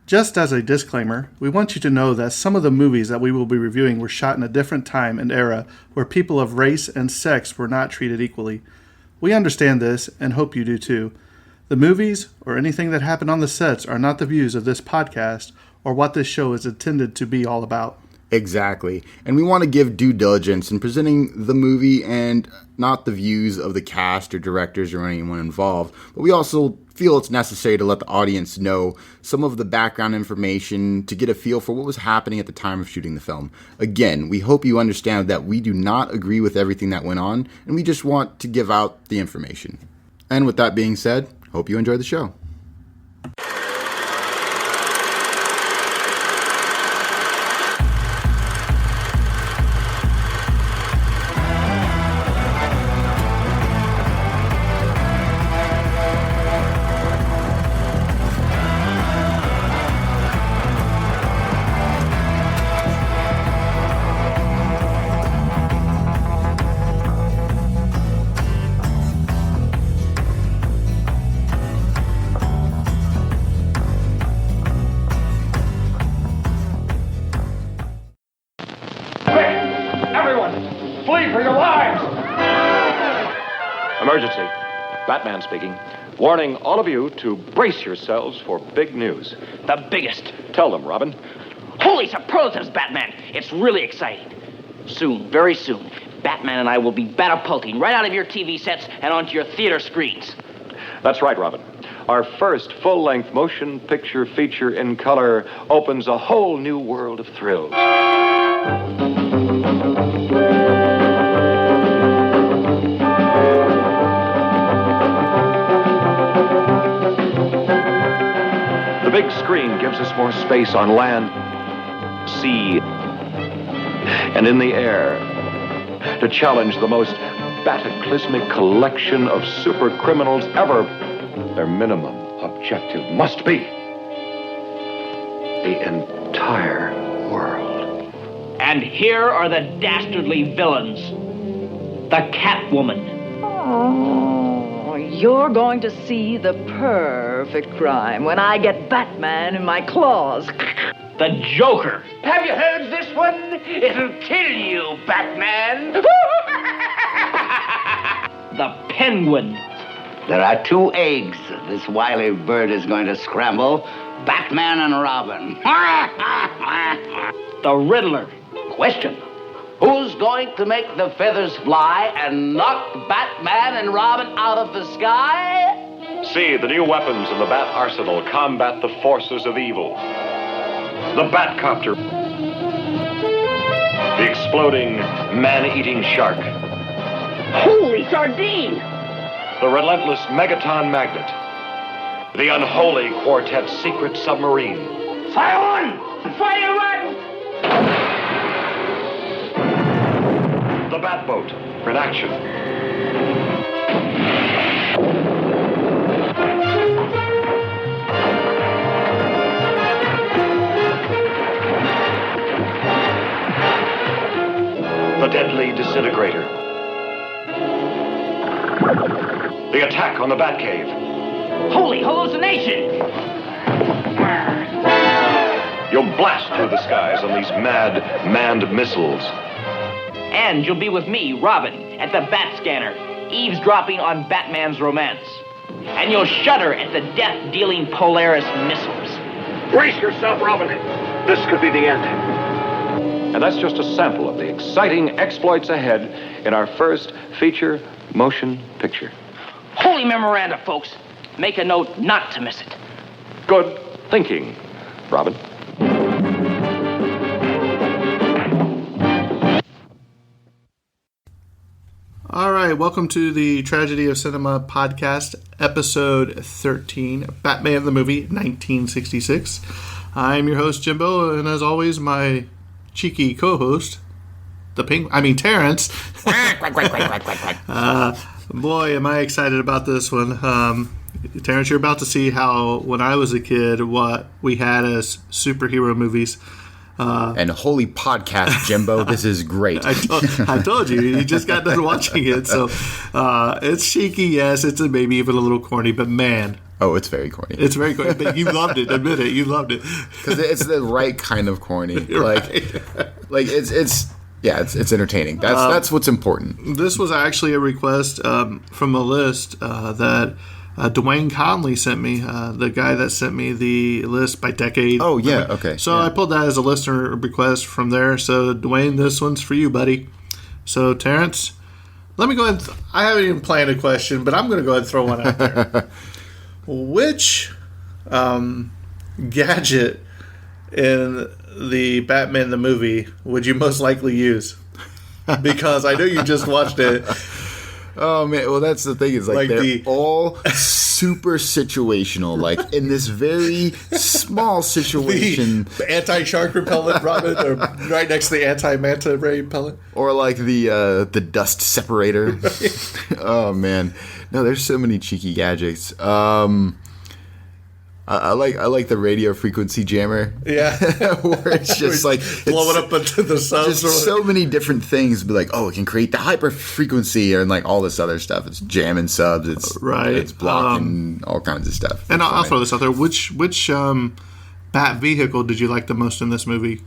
Just as a disclaimer, we want you to know that some of the movies that we will be reviewing were shot in a different time and era where people of race and sex were not treated equally. We understand this and hope you do too. The movies or anything that happened on the sets are not the views of this podcast or what this show is intended to be all about. Exactly. And we want to give due diligence in presenting the movie and not the views of the cast or directors or anyone involved. But we also feel it's necessary to let the audience know some of the background information to get a feel for what was happening at the time of shooting the film. Again, we hope you understand that we do not agree with everything that went on, and we just want to give out the information. And with that being said, hope you enjoy the show. Emergency. Batman speaking. Warning all of you to brace yourselves for big news. The biggest. Tell them, Robin. Holy superlatives, Batman. It's really exciting. Soon, very soon, Batman and I will be batapulting right out of your TV sets and onto your theater screens. That's right, Robin. Our first full-length motion picture feature in color opens a whole new world of thrills. The big screen gives us more space on land, sea, and in the air to challenge the most cataclysmic collection of super criminals ever. Their minimum objective must be the entire world. And here are the dastardly villains. The Catwoman. Oh, you're going to see the perfect crime when I get Batman in my claws. The Joker. Have you heard this one? It'll kill you, Batman. The Penguin. There are two eggs this wily bird is going to scramble. Batman and Robin. The Riddler. Question. Who's going to make the feathers fly and knock Batman and Robin out of the sky? See, the new weapons in the Bat Arsenal combat the forces of evil. The Batcopter. The exploding, man-eating shark. Holy sardine! The relentless Megaton Magnet. The unholy Quartet's secret submarine. Fire one! Fire one! The Batboat in action. The deadly disintegrator. The attack on the Batcave. Holy hallucination! You'll blast through the skies on these mad, manned missiles. And you'll be with me, Robin, at the Bat Scanner, eavesdropping on Batman's romance. And you'll shudder at the death-dealing Polaris missiles. Brace yourself, Robin. This could be the end. And that's just a sample of the exciting exploits ahead in our first feature motion picture. Holy memoranda, folks. Make a note not to miss it. Good thinking, Robin. All right, welcome to the Tragedy of Cinema podcast, episode 13, Batman the Movie, 1966. I'm your host, Jimbo, and as always, my cheeky co-host, Terrence. Boy, am I excited about this one. Terrence, you're about to see how, when I was a kid, what we had as superhero movies. And holy podcast, Jimbo, this is great. I told you, you just got done watching it. So it's cheeky, yes, it's maybe even a little corny, but man, Oh, it's very corny. It's very corny, but you loved it. Admit it, you loved it. Because it's the right kind of corny. Like it's entertaining. That's what's important. This was actually a request from a list that Dwayne Conley sent me, the guy that sent me the list by decade. Oh, yeah, okay. So I pulled that as a listener request from there. So, Dwayne, this one's for you, buddy. So, Terrence, let me go ahead. I haven't even planned a question, but I'm going to go ahead and throw one out there. Which gadget in the Batman the movie would you most likely use? Because I know you just watched it. Oh man, well that's the thing is like they're the all super situational. Like in this very small situation, the anti-shark repellent, Robin, or right next to the anti-manta ray repellent, or like the dust separator. Oh man, no, there's so many cheeky gadgets. I like the radio frequency jammer. Yeah, where it's just like blowing up into the sun. Just so many different things. Be like, oh, it can create the hyper frequency and like all this other stuff. It's jamming subs. It's right. It's blocking all kinds of stuff. And I'll throw this out there. Which Bat vehicle did you like the most in this movie?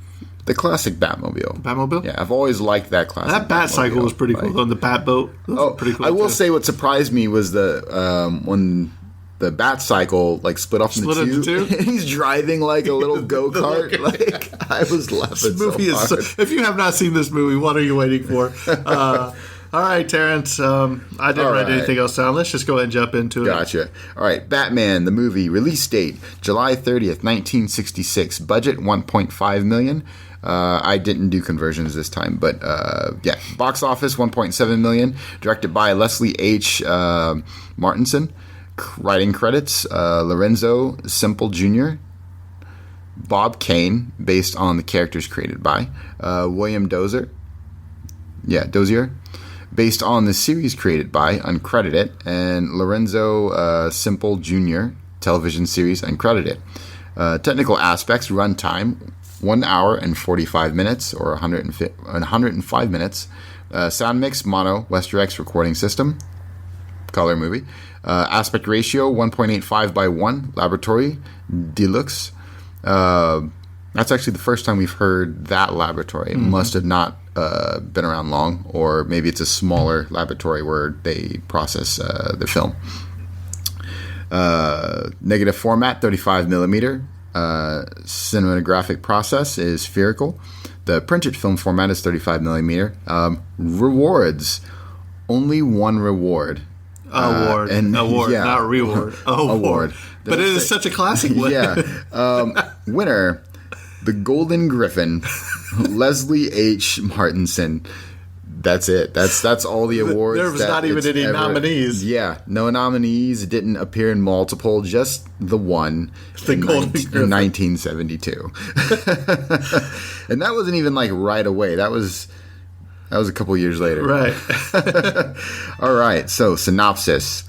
The classic Batmobile. Batmobile? Yeah, I've always liked that classic. That Bat cycle was pretty cool. Though. And the Bat boat. Oh, pretty cool. I will say what surprised me was the when the Bat cycle like split off into two. He's driving like a little go-kart. Like I was laughing so hard. If you have not seen this movie, what are you waiting for? All right, Terrence. I didn't write anything else down. Let's just go ahead and jump into it. Gotcha. All right, Batman the movie release date July 30th, 1966. Budget $1.5 million. I didn't do conversions this time, but yeah. Box office $1.7 million. Directed by Leslie H. Martinson. Writing credits, Lorenzo Semple Jr., Bob Kane, based on the characters created by, William Dozier, based on the series created by, uncredited, and Lorenzo Semple Jr., television series, uncredited. Technical aspects, runtime, 1 hour and 45 minutes, or 105 minutes. Sound mix, mono, Westerex recording system, color movie. Aspect ratio 1.85 by 1, laboratory deluxe. That's actually the first time we've heard that laboratory. It must have not been around long, or maybe it's a smaller laboratory where they process the film. Negative format 35 millimeter. Cinematographic process is spherical. The printed film format is 35 millimeter. Rewards, only one reward. Award, yeah. Not reward. Award. But it is such a classic one. Yeah. Winner, the Golden Griffin, Leslie H. Martinson. That's it. That's all the awards. There was not even any nominees. Yeah, no nominees. Didn't appear in multiple. Just the one. The Golden Griffin. In 1972. And that wasn't even like right away. That was a couple years later. Right. All right, so synopsis.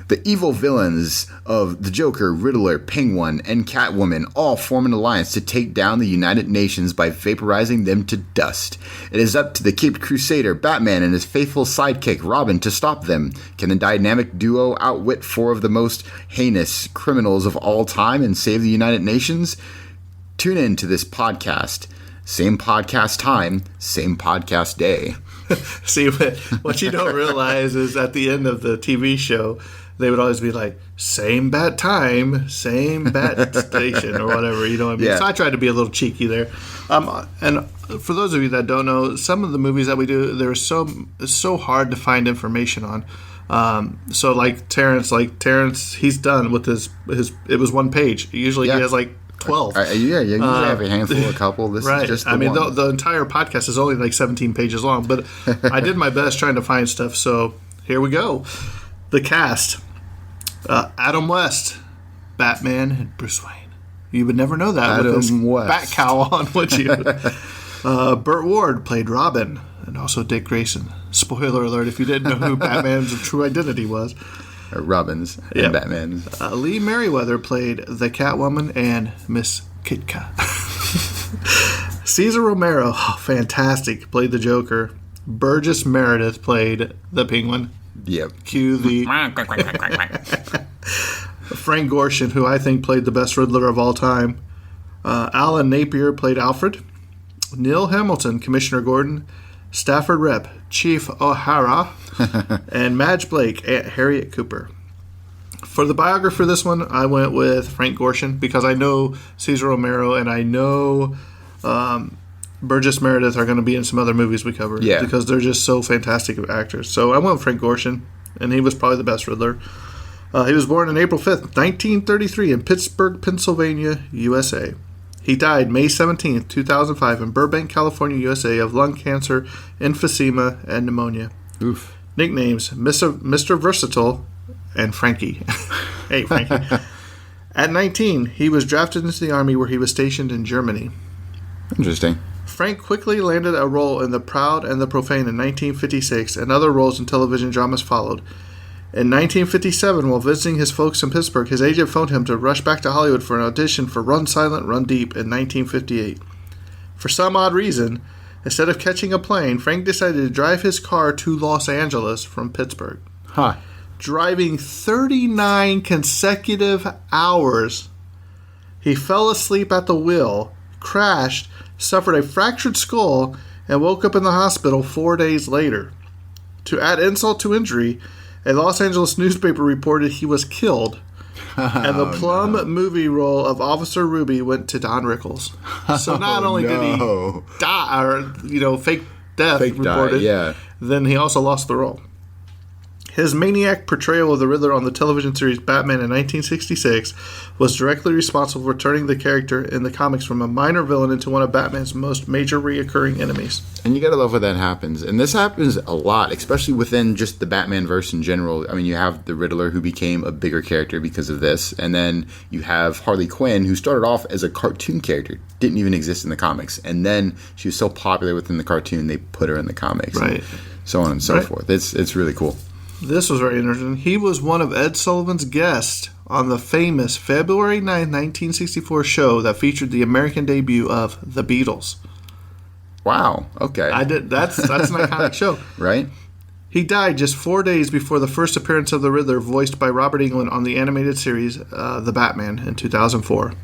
The evil villains of the Joker, Riddler, Penguin, and Catwoman all form an alliance to take down the United Nations by vaporizing them to dust. It is up to the Caped Crusader, Batman, and his faithful sidekick, Robin, to stop them. Can the dynamic duo outwit four of the most heinous criminals of all time and save the United Nations? Tune in to this podcast. Same podcast time, same podcast day. See, what you don't realize is at the end of the TV show, they would always be like, same bat time, same bat station, or whatever, you know what I mean? Yeah. So I tried to be a little cheeky there. And for those of you that don't know, some of the movies that we do, it's so hard to find information on. So like Terrence, he's done with his it was one page. Usually he has like 12. You usually have a handful, a couple. This right. is just the one. The entire podcast is only like 17 pages long, but I did my best trying to find stuff, so here we go. The cast. Adam West, Batman, and Bruce Wayne. You would never know that with his bat cowl on, would you? Burt Ward played Robin, and also Dick Grayson. Spoiler alert if you didn't know who Batman's true identity was. Robin's and Batman's. Lee Merriweather played the Catwoman and Miss Kitka. Cesar Romero, fantastic, played the Joker. Burgess Meredith played the Penguin. Yep. Cue the Frank Gorshin, who I think played the best Riddler of all time. Alan Napier played Alfred. Neil Hamilton, Commissioner Gordon. Stafford Rep, Chief O'Hara. And Madge Blake, Aunt Harriet Cooper. For the biography of this one, I went with Frank Gorshin because I know Cesar Romero and I know Burgess Meredith are going to be in some other movies we cover. Yeah. Because they're just so fantastic of actors. So I went with Frank Gorshin, and he was probably the best Riddler. He was born on April 5th, 1933 in Pittsburgh, Pennsylvania, USA. He died May 17th, 2005 in Burbank, California, USA of lung cancer, emphysema, and pneumonia. Oof. Nicknames, Mr. Versatile and Frankie. Hey, Frankie. At 19, he was drafted into the Army where he was stationed in Germany. Interesting. Frank quickly landed a role in The Proud and the Profane in 1956, and other roles in television dramas followed. In 1957, while visiting his folks in Pittsburgh, his agent phoned him to rush back to Hollywood for an audition for Run Silent, Run Deep in 1958. For some odd reason, instead of catching a plane, Frank decided to drive his car to Los Angeles from Pittsburgh. Huh. Driving 39 consecutive hours, he fell asleep at the wheel, crashed, suffered a fractured skull, and woke up in the hospital 4 days later. To add insult to injury, a Los Angeles newspaper reported he was killed, and the Plum movie role of Officer Ruby went to Don Rickles. So not only did he die, or fake death reported, then he also lost the role. His maniac portrayal of the Riddler on the television series Batman in 1966 was directly responsible for turning the character in the comics from a minor villain into one of Batman's most major reoccurring enemies. And you gotta love when that happens. And this happens a lot, especially within just the Batman verse in general. I mean, you have the Riddler who became a bigger character because of this. And then you have Harley Quinn, who started off as a cartoon character, didn't even exist in the comics. And then she was so popular within the cartoon, they put her in the comics. Right. And so on and so forth. It's really cool. This was very interesting. He was one of Ed Sullivan's guests on the famous February 9, 1964 show that featured the American debut of The Beatles. Wow. Okay. That's an iconic show. Right? He died just 4 days before the first appearance of the Riddler, voiced by Robert Englund on the animated series The Batman in 2004.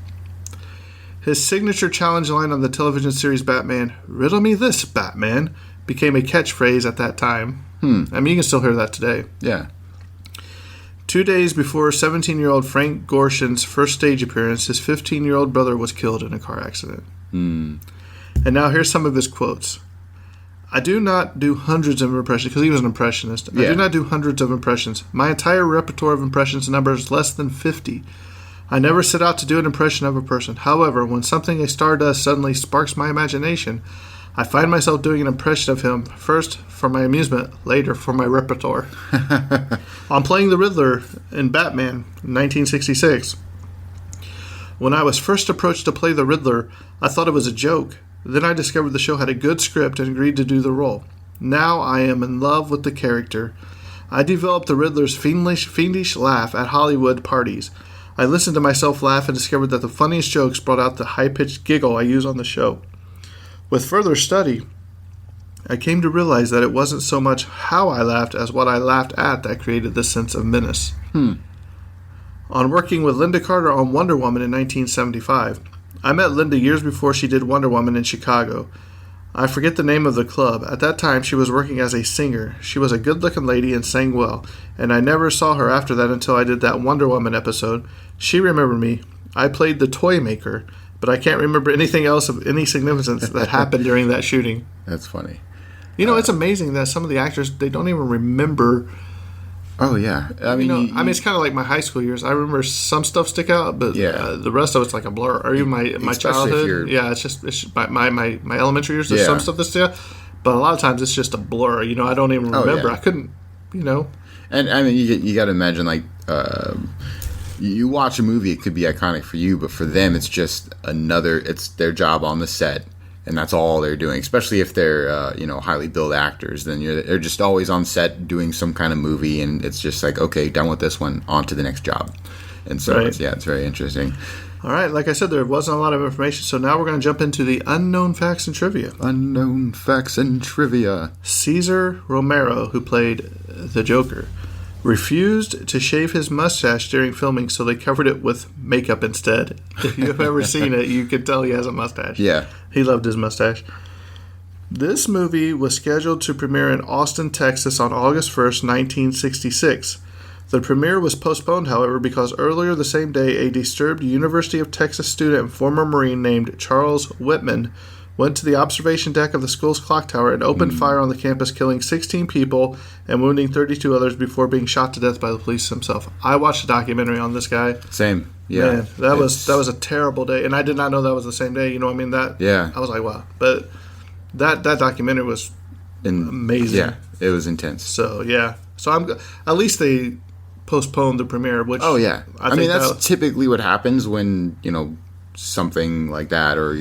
His signature challenge line on the television series Batman, "Riddle me this, Batman," became a catchphrase at that time. I mean, you can still hear that today. Yeah. 2 days before 17-year-old Frank Gorshin's first stage appearance, his 15-year-old brother was killed in a car accident. And now here's some of his quotes. "I do not do hundreds of impressions," because he was an impressionist. "I do not do hundreds of impressions. My entire repertoire of impressions numbers less than 50. I never set out to do an impression of a person. However, when something a star does suddenly sparks my imagination, I find myself doing an impression of him, first for my amusement, later for my repertoire." On playing the Riddler in Batman in 1966, "When I was first approached to play the Riddler, I thought it was a joke. Then I discovered the show had a good script and agreed to do the role. Now I am in love with the character. I developed the Riddler's fiendish laugh at Hollywood parties. I listened to myself laugh and discovered that the funniest jokes brought out the high-pitched giggle I use on the show. With further study, I came to realize that it wasn't so much how I laughed as what I laughed at that created this sense of menace." On working with Linda Carter on Wonder Woman in 1975, I met Linda years before she did Wonder Woman in Chicago. I forget the name of the club. At that time, she was working as a singer. She was a good-looking lady and sang well, and I never saw her after that until I did that Wonder Woman episode. She remembered me. I played the toy maker, but I can't remember anything else of any significance that happened during that shooting. That's funny. It's amazing that some of the actors, they don't even remember. Oh, yeah. I mean, it's kind of like my high school years. I remember some stuff stick out, but the rest of it's like a blur. Or even my childhood. Yeah, it's just my elementary years. There's some stuff that sticks out, but a lot of times it's just a blur. I don't even remember. I couldn't, And I mean, you got to imagine, like, you watch a movie, it could be iconic for you, but for them, it's just it's their job on the set, and that's all they're doing. Especially if they're, highly billed actors, then they're just always on set doing some kind of movie, and it's just like, okay, done with this one, on to the next job. And so, it's very interesting. All right, like I said, there wasn't a lot of information, so now we're going to jump into the unknown facts and trivia. Unknown facts and trivia. Cesar Romero, who played the Joker. refused to shave his mustache during filming, so they covered it with makeup instead. If you've ever seen it, you can tell he has a mustache. Yeah. He loved his mustache. This movie was scheduled to premiere in Austin, Texas on August 1st, 1966. The premiere was postponed, however, because earlier the same day, a disturbed University of Texas student and former Marine named Charles Whitman went to the observation deck of the school's clock tower and opened fire on the campus, killing 16 people and wounding 32 others before being shot to death by the police himself. I watched a documentary on this guy. Same. Yeah. Man, that was a terrible day, and I did not know that was the same day. You know what I mean? Yeah. I was like, wow. But that documentary was amazing. Yeah, it was intense. So yeah. So at least they postponed the premiere. Which Oh yeah. I mean, think that's typically what happens when something like that, or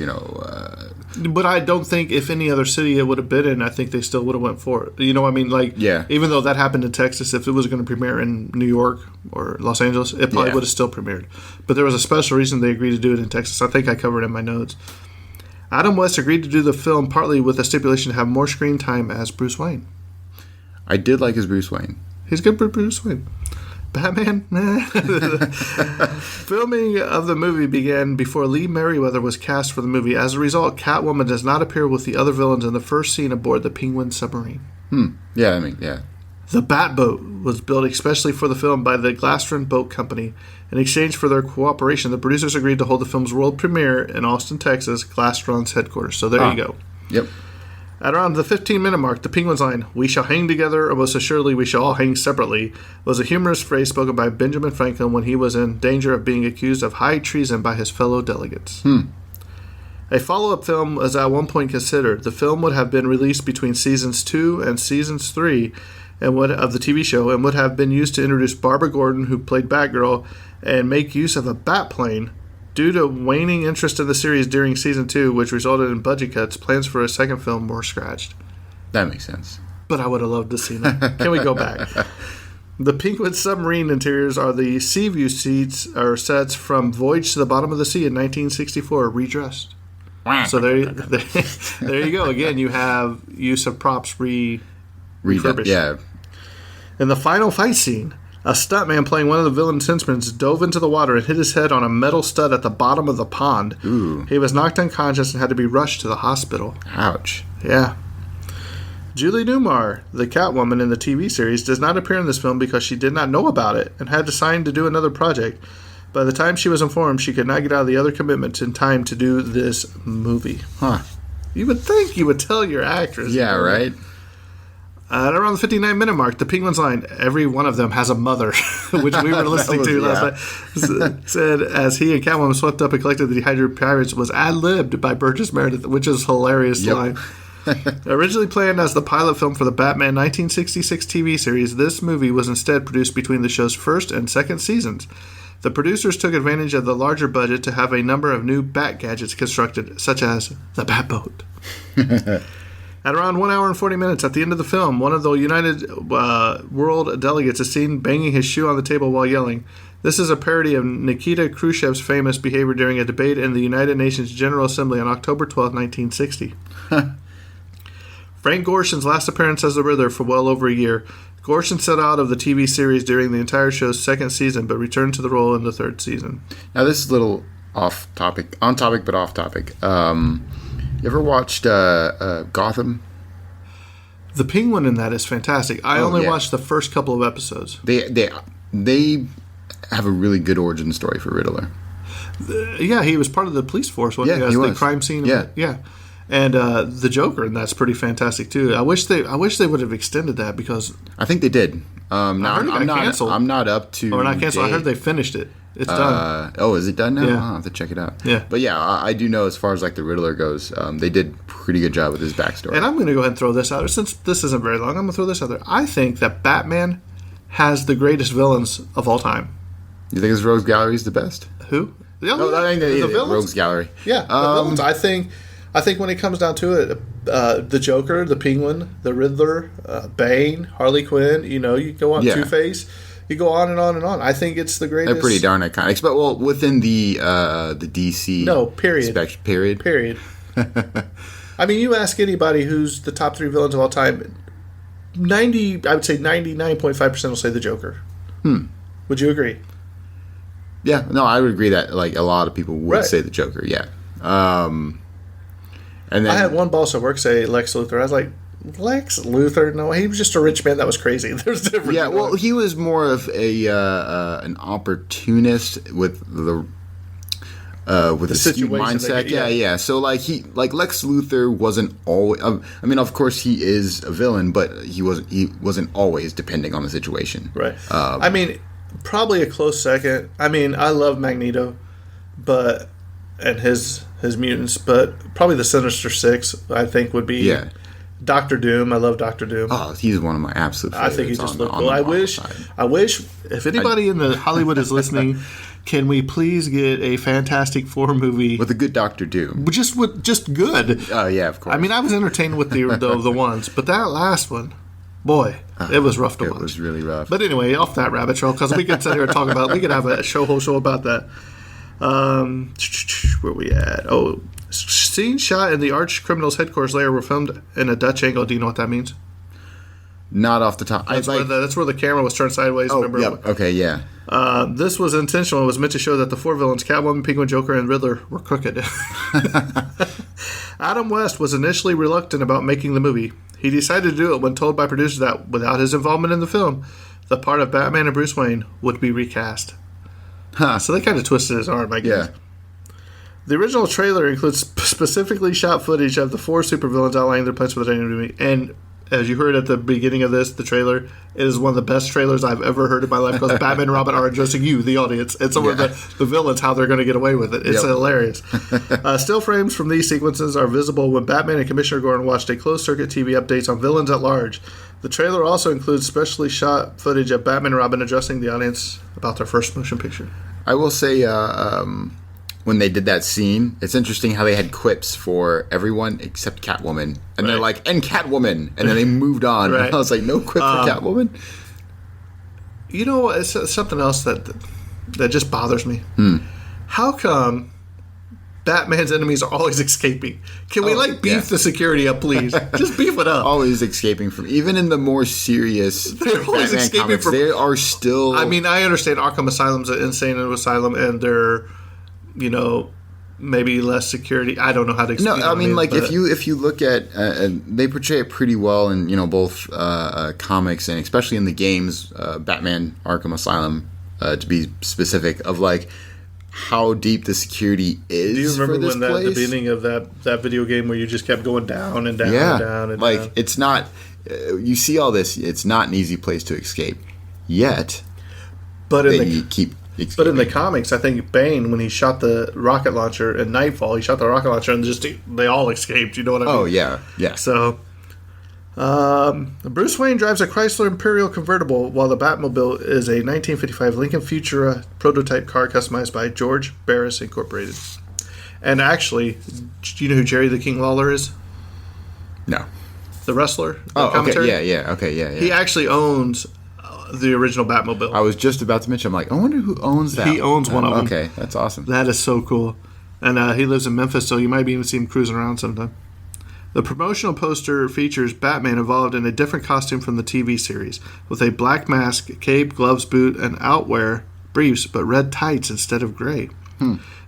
But I don't think if any other city it would have been in, I think they still would have went for it. You know what I mean? Like, Yeah. Even though that happened in Texas, if it was going to premiere in New York or Los Angeles, it probably Yeah. would have still premiered. But there was a special reason they agreed to do it in Texas. I think I covered it in my notes. Adam West agreed to do the film partly with a stipulation to have more screen time as Bruce Wayne. I did like his Bruce Wayne. He's good for Bruce Wayne. Batman? Filming of the movie began before Lee Merriweather was cast for the movie. As a result, Catwoman does not appear with the other villains in the first scene aboard the Penguin submarine. Yeah, I mean, yeah. The Batboat was built especially for the film by the Glastron Boat Company. In exchange for their cooperation, the producers agreed to hold the film's world premiere in Austin, Texas, Glastron's headquarters. So there you go. Yep. At around the 15-minute mark, the Penguin's line, "We shall hang together, or most assuredly we shall all hang separately," was a humorous phrase spoken by Benjamin Franklin when he was in danger of being accused of high treason by his fellow delegates. A follow-up film was at one point considered. The film would have been released between seasons 2 and seasons 3 of the TV show, and would have been used to introduce Barbara Gordon, who played Batgirl, and make use of a bat plane. Due to waning interest in the series during season 2, which resulted in budget cuts, plans for a second film were scratched. That makes sense. But I would have loved to see that. Can we go back? The Penguin submarine interiors are the Seaview seats or sets from Voyage to the Bottom of the Sea in 1964, redressed. So there you go. Again, you have use of props refurbished. Yeah. In the final fight scene, a stuntman playing one of the villain's henchmen dove into the water and hit his head on a metal stud at the bottom of the pond. Ooh. He was knocked unconscious and had to be rushed to the hospital. Ouch. Yeah. Julie Newmar, the Catwoman in the TV series, does not appear in this film because she did not know about it and had to sign to do another project. By the time she was informed, she could not get out of the other commitments in time to do this movie. Huh. You would think you would tell your actress. Yeah, right? At around the 59-minute mark, the Penguin's line, "Every one of them has a mother," which we were listening to last night, said as he and Catwoman swept up and collected the dehydrated pirates, was ad-libbed by Burgess Meredith, which is hilarious line. Originally planned as the pilot film for the Batman 1966 TV series, this movie was instead produced between the show's first and second seasons. The producers took advantage of the larger budget to have a number of new Bat gadgets constructed, such as the Batboat. At around 1 hour and 40 minutes at the end of the film, one of the United World delegates is seen banging his shoe on the table while yelling. This is a parody of Nikita Khrushchev's famous behavior during a debate in the United Nations General Assembly on October 12, 1960. Frank Gorshin's last appearance as the Riddler for well over a year. Gorshin set out of the TV series during the entire show's second season, but returned to the role in the third season. Now, this is a little off topic. On topic, but off topic. You ever watched Gotham? The Penguin in that is fantastic. I only watched the first couple of episodes. They have a really good origin story for Riddler. Yeah, he was part of the police force. Wasn't he? He was. The crime scene. Yeah. And the Joker, and that's pretty fantastic too. I wish they would have extended that because I think they did. Now, heard it got canceled. I'm not up to. Or not canceled. I heard they finished it. It's done. Is it done now? Yeah. I'll have to check it out. Yeah. But yeah, I do know as far as like the Riddler goes, they did a pretty good job with his backstory. And I'm going to go ahead and throw this out there. Since this isn't very long, I'm going to throw this out there. I think that Batman has the greatest villains of all time. You think his Rogues Gallery is the best? Who? I think the villains. Rogues Gallery. Yeah, the villains. I think when it comes down to it, the Joker, the Penguin, the Riddler, Bane, Harley Quinn, you go on, Two-Face, you go on and on and on. I think it's the greatest. They're pretty darn iconic. But well, within the DC. No, period. Period. I mean, you ask anybody who's the top 3 villains of all time, I would say 99.5% will say the Joker. Would you agree? Yeah, no, I would agree that like a lot of people would Right. say the Joker. Yeah. And then I had one boss at work say Lex Luthor. I was like, Lex Luthor? No, he was just a rich man that was crazy. There's a difference. yeah, well, he was more of a an opportunist with the a skewed situation mindset. that- yeah. Yeah. So like Lex Luthor wasn't always. I mean, of course, he is a villain, but he wasn't always depending on the situation. Right. I mean, probably a close second. I mean, I love Magneto, and his mutants, but probably the Sinister Six, I think, would be Yeah. Doctor Doom. I love Doctor Doom. Oh, he's one of my absolute I favorites. think he just on looked the cool. I Marvel wish side. if anybody in the Hollywood is listening, can we please get a Fantastic Four movie With a good Doctor Doom. just good? Oh, yeah, of course. I mean, I was entertained with the ones, but that last one, boy, it was rough to it watch. was really rough. But anyway, off that rabbit trail, because we could sit here and talk about. We could have a whole show about that. Where we at? Oh, scenes shot in the arch criminal's headquarters lair were filmed in a Dutch angle. Do you know what that means? Not off the top. That's where the camera was turned sideways. Oh, remember? yep. Okay, yeah. This was intentional. It was meant to show that the four villains, Catwoman, Penguin, Joker, and Riddler, were crooked. Adam West was initially reluctant about making the movie. He decided to do it when told by producers that without his involvement in the film, the part of Batman and Bruce Wayne would be recast. So they kind of twisted his arm, I guess. Yeah. The original trailer includes specifically shot footage of the four supervillains outlining their plans for the movie. And as you heard at the beginning of the trailer, it is one of the best trailers I've ever heard in my life because Batman and Robin are addressing you, the audience, and some of the villains, how they're going to get away with it. It's hilarious. Still frames from these sequences are visible when Batman and Commissioner Gordon watched a closed-circuit TV updates on villains at large. The trailer also includes specially shot footage of Batman and Robin addressing the audience about their first motion picture. I will say, when they did that scene, it's interesting how they had quips for everyone except Catwoman. And they're like, and Catwoman! And then they moved on. Right. And I was like, no quip for Catwoman? You know, it's something else that just bothers me. How come Batman's enemies are always escaping? Can we beef the security up, please? Just beef it up. Always escaping from, even in the more serious They're always Batman escaping comics, from- they are still... I mean, I understand Arkham Asylum's an insane asylum, and they're, maybe less security. I don't know how to explain. No, I mean, like but- if you look at, they portray it pretty well in both comics and especially in the games, Batman Arkham Asylum, to be specific, of like how deep the security is. Do you remember for this when the place? beginning of that video game where you just kept going down and down Yeah, and down and like down? it's not. You see all this. It's not an easy place to escape. Yet, But in they the keep. Escaping. But in the comics, I think Bane, when he shot the rocket launcher in Nightfall, he shot the rocket launcher and they all escaped. You know what I mean? Oh yeah. So, Bruce Wayne drives a Chrysler Imperial convertible while the Batmobile is a 1955 Lincoln Futura prototype car customized by George Barris Incorporated. And actually, do you know who Jerry the King Lawler is? No. The wrestler? The Oh, okay. commentary? Yeah. Okay. Yeah. He actually owns the original Batmobile. I was just about to mention. I'm like, I wonder who owns that. He owns one of them. Okay, that's awesome. That is so cool. And he lives in Memphis, so you might even see him cruising around sometime. The promotional poster features Batman involved in a different costume from the TV series, with a black mask, cape, gloves, boot, and outwear briefs, but red tights instead of gray.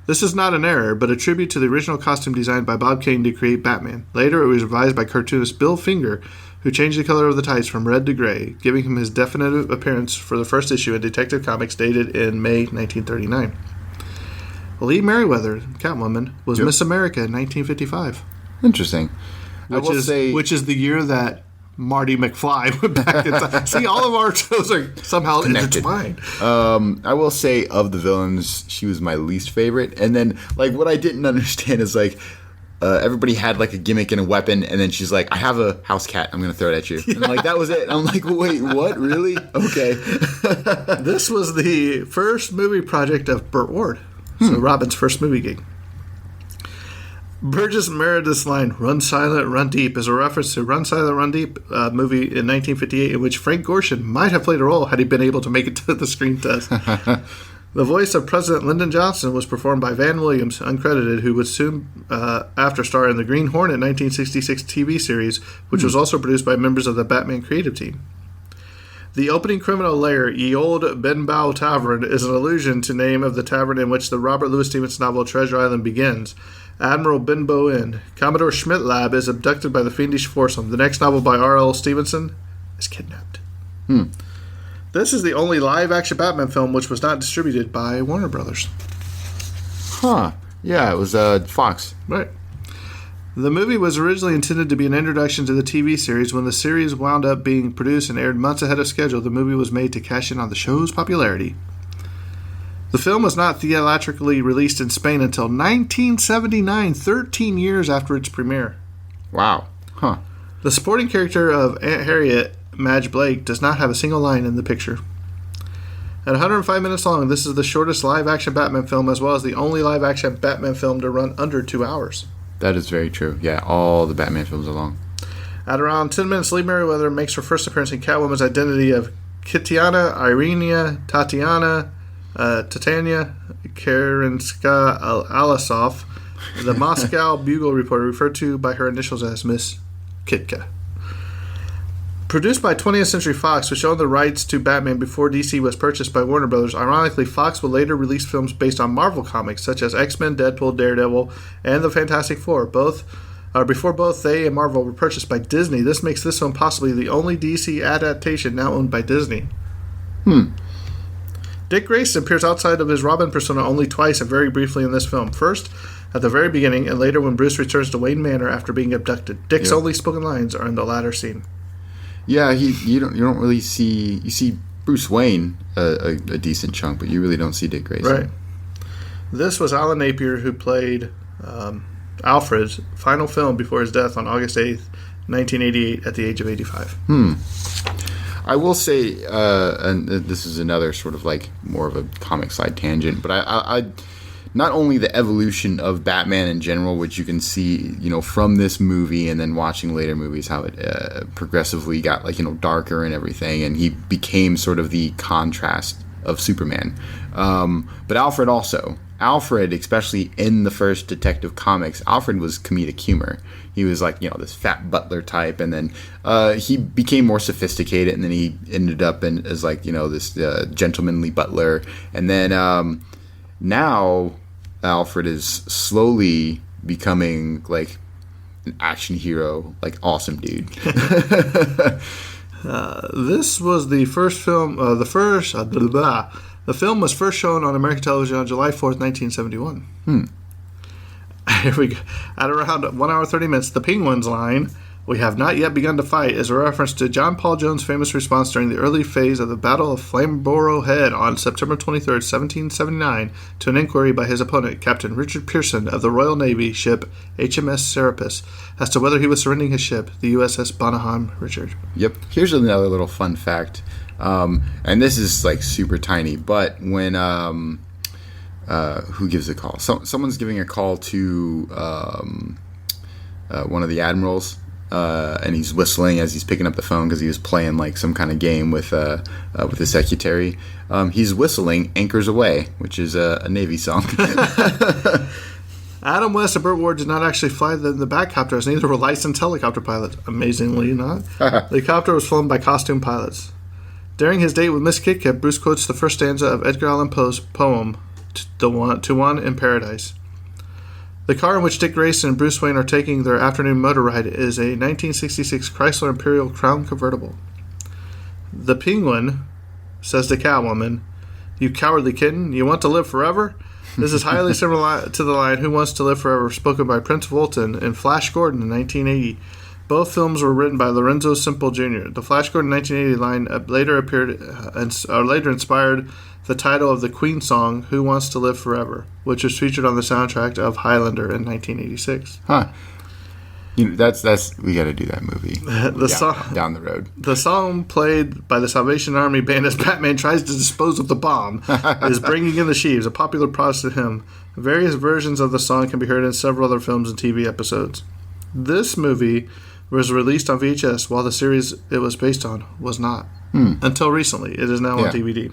This is not an error, but a tribute to the original costume designed by Bob Kane to create Batman. Later, it was revised by cartoonist Bill Finger, who changed the color of the tights from red to gray, giving him his definitive appearance for the first issue in Detective Comics dated in May 1939. Lee Merriweather, Catwoman, was Miss America in 1955. Interesting. Which is the year that Marty McFly went back in time. See, all of our shows are somehow Connected. intertwined. I will say, of the villains, she was my least favorite. And then, like, what I didn't understand is, like, everybody had, like, a gimmick and a weapon, and then she's like, I have a house cat. I'm going to throw it at you. And, like, that was it. I'm like, wait, what? Really? Okay. This was the first movie project of Burt Ward. So Robin's first movie gig. Burgess Meredith's line, "Run Silent, Run Deep," is a reference to Run Silent, Run Deep, movie in 1958 in which Frank Gorshin might have played a role had he been able to make it to the screen test. The The voice of President Lyndon Johnson was performed by Van Williams, uncredited, who would soon after star in the Green Hornet 1966 TV series, which was also produced by members of the Batman creative team. The opening criminal lair, Ye Olde Benbow Tavern, is an allusion to the name of the tavern in which the Robert Louis Stevenson novel Treasure Island begins, Admiral Benbow Inn. Commodore Schmidt-Lab is abducted by the fiendish foursome. The next novel by R.L. Stevenson is kidnapped. This is the only live-action Batman film which was not distributed by Warner Brothers. Huh. Yeah, it was Fox. Right. The movie was originally intended to be an introduction to the TV series. When the series wound up being produced and aired months ahead of schedule, the movie was made to cash in on the show's popularity. The film was not theatrically released in Spain until 1979, 13 years after its premiere. Wow. Huh. The supporting character of Aunt Harriet, Madge Blake, does not have a single line in the picture. At 105 minutes long, this is the shortest live-action Batman film, as well as the only live-action Batman film to run under 2 hours. That is very true. Yeah, all the Batman films are long. At around 10 minutes, Lee Meriwether makes her first appearance in Catwoman's identity of Kitiana, Irenia, Tatiana, Titania, Karenska Alasov, the Moscow Bugle reporter, referred to by her initials as Miss Kitka. Produced by 20th Century Fox, which owned the rights to Batman before DC was purchased by Warner Brothers, ironically, Fox would later release films based on Marvel comics, such as X-Men, Deadpool, Daredevil, and the Fantastic Four. Before both they and Marvel were purchased by Disney. This makes this one possibly the only DC adaptation now owned by Disney. Dick Grayson appears outside of his Robin persona only twice and very briefly in this film. First, at the very beginning, and later when Bruce returns to Wayne Manor after being abducted. Dick's only spoken lines are in the latter scene. Yeah, you don't really see, you see Bruce Wayne a decent chunk, but you really don't see Dick Grayson. Right. This was Alan Napier, who played Alfred's final film before his death on August 8th, 1988, at the age of 85. I will say, and this is another sort of like more of a comic side tangent, but I not only the evolution of Batman in general, which you can see, from this movie and then watching later movies, how it progressively got darker and everything, and he became sort of the contrast of Superman. But Alfred also. Alfred, especially in the first Detective Comics, Alfred was comedic humor. He was like, this fat butler type, and then he became more sophisticated, and then he ended up as like, this gentlemanly butler. And then now Alfred is slowly becoming like an action hero, like awesome dude. This was the first film, the film was first shown on American television on July 4th, 1971. Here we go. At around 1 hour 30 minutes, the Penguins line, "We have not yet begun to fight," is a reference to John Paul Jones' famous response during the early phase of the Battle of Flamborough Head on September 23rd, 1779, to an inquiry by his opponent, Captain Richard Pearson of the Royal Navy ship HMS Serapis, as to whether he was surrendering his ship, the USS Bonhomme Richard. Yep. Here's another little fun fact. And this is like super tiny, but when who gives a call? Someone's giving a call to one of the admirals, and he's whistling as he's picking up the phone because he was playing like some kind of game with his secretary. He's whistling "Anchors Away," which is a Navy song. Adam West and Burt Ward did not actually fly the Batcopter, as neither were licensed helicopter pilots. Amazingly not. The helicopter was flown by costume pilots. During his date with Miss Kitkat, Bruce quotes the first stanza of Edgar Allan Poe's poem, To One in Paradise. The car in which Dick Grayson and Bruce Wayne are taking their afternoon motor ride is a 1966 Chrysler Imperial Crown convertible. The Penguin says to Catwoman, "You cowardly kitten, you want to live forever?" This is highly similar to the line "Who Wants to Live Forever," spoken by Prince Fulton in Flash Gordon in 1980. Both films were written by Lorenzo Simple Jr. The Flash Gordon 1980 line later inspired the title of the Queen song "Who Wants to Live Forever," which was featured on the soundtrack of Highlander in 1986. Huh. That's we got to do that movie. Down the road. The song played by the Salvation Army band as Batman tries to dispose of the bomb is "Bringing in the Sheaves," a popular Protestant hymn. Various versions of the song can be heard in several other films and TV episodes. This movie was released on VHS, while the series it was based on was not. Until recently. It is now on DVD.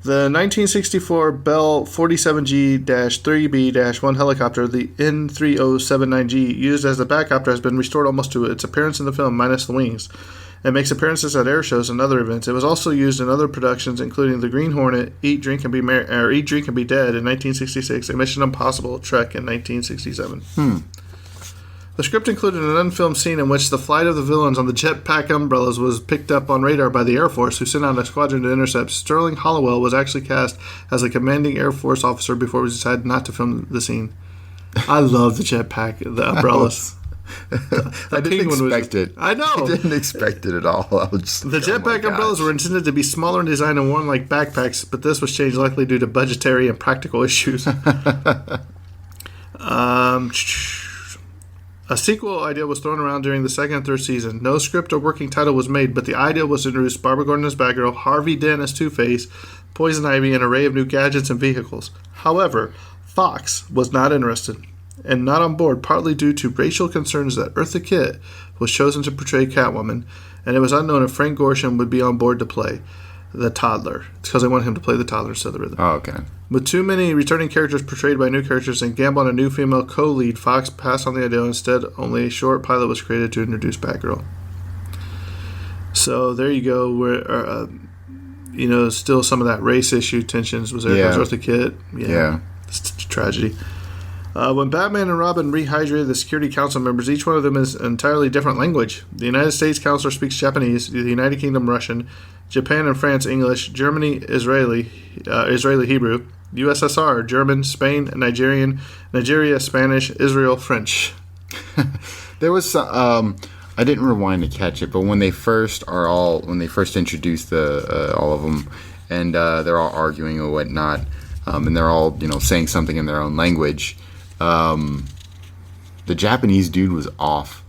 The 1964 Bell 47G-3B-1 helicopter, the N3079G, used as the Batcopter, has been restored almost to its appearance in the film, minus the wings. It makes appearances at air shows and other events. It was also used in other productions, including The Green Hornet, Eat, Drink, and Be Dead in 1966, and Mission Impossible Trek in 1967. The script included an unfilmed scene in which the flight of the villains on the jetpack umbrellas was picked up on radar by the Air Force, who sent out a squadron to intercept. Sterling Hollowell was actually cast as a commanding Air Force officer before it was decided not to film the scene. I love the jetpack, the umbrellas. I didn't expect it. I know. I didn't expect it at all. I was just, The jetpack umbrellas were intended to be smaller in design and worn like backpacks, but this was changed likely due to budgetary and practical issues. A sequel idea was thrown around during the second and third season. No script or working title was made, but the idea was to introduce Barbara Gordon as Batgirl, Harvey Dent as Two-Face, Poison Ivy, and an array of new gadgets and vehicles. However, Fox was not interested and not on board, partly due to racial concerns that Eartha Kitt was chosen to portray Catwoman, and it was unknown if Frank Gorshin would be on board to play the toddler. It's because they wanted him to play the toddler instead of the Riddler. Oh, okay. With too many returning characters portrayed by new characters and gamble on a new female co-lead, Fox passed on the idea. Instead, only a short pilot was created to introduce Batgirl. So there you go. Where still some of that race issue tensions was there. Yeah. Was Eartha Kitt. Yeah. It's a tragedy. When Batman and Robin rehydrated the Security Council members, each one of them is an entirely different language. The United States counselor speaks Japanese, the United Kingdom Russian, Japan and France English, Germany Israeli Hebrew, USSR German, Spain Nigeria Spanish, Israel French. There was some, I didn't rewind to catch it, but when they first introduced the all of them, and they're all arguing or whatnot, and they're all saying something in their own language. The Japanese dude was off.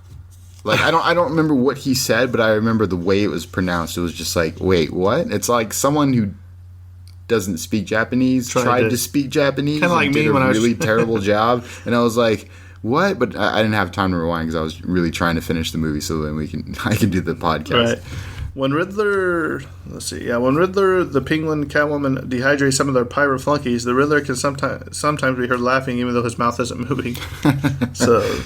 Like I don't remember what he said, but I remember the way it was pronounced. It was just like, wait, what? It's like someone who doesn't speak Japanese tried to speak Japanese, kind of like me did when a I was really terrible job, and I was like, what? But I didn't have time to rewind because I was really trying to finish the movie so then I can do the podcast. Right. When Riddler, the Penguin, Catwoman dehydrate some of their pirate flunkies, the Riddler can sometimes be heard laughing even though his mouth isn't moving. So,